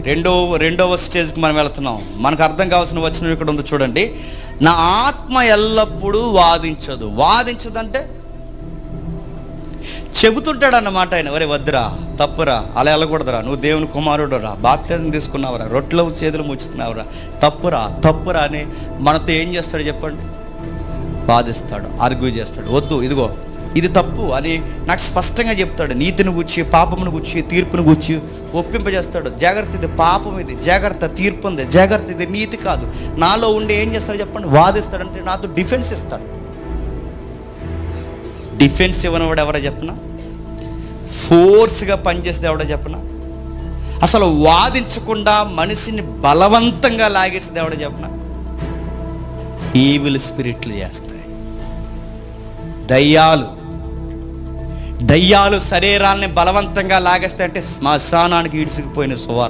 రెండవ స్టేజ్కి మనం వెళుతున్నాం. మనకు అర్థం కావాల్సిన వచనం ఇక్కడ ఉంది చూడండి. నా ఆత్మ ఎల్లప్పుడూ వాదించదు. వాదించదంటే చెబుతుంటాడు అన్నమాట ఆయన. వరే వద్దురా, తప్పురా, అలా వెళ్ళకూడదురా, నువ్వు దేవుని కుమారుడు రా, బాప్టిజం తీసుకున్నావురా, రొట్టెలో చేతులు ముచ్చుతున్నావురా, తప్పురా అని మనతో ఏం చేస్తాడు చెప్పండి? వాదిస్తాడు, ఆర్గ్యూ చేస్తాడు. వద్దు, ఇదిగో ఇది తప్పు అని నాకు స్పష్టంగా చెప్తాడు. నీతిని గుచ్చి, పాపమును గుచ్చి, తీర్పును గుచ్చి ఒప్పింపజేస్తాడు. జాగ్రత్త, ఇది పాపం, ఇది జాగ్రత్త, తీర్పు ఉంది, జాగ్రత్త, ఇది నీతి కాదు. నాలో ఉండి ఏం చేస్తాడు చెప్పండి? వాదిస్తాడంటే నాతో డిఫెన్స్ ఇస్తాడు. డిఫెన్స్ ఇవ్వనివాడు ఎవరో చెప్పనా? ఫోర్స్గా పనిచేసేది ఎవడో చెప్పనా? అసలు వాదించకుండా మనిషిని బలవంతంగా లాగేసేది ఎవడో చెప్పనా? ఈవిల్ స్పిరిట్లు చేస్తాయి. దయ్యాలు శరీరాల్ని బలవంతంగా లాగేస్తాయంటే శ్మశానానికి ఈడ్చుకుపోయిన సువార్త.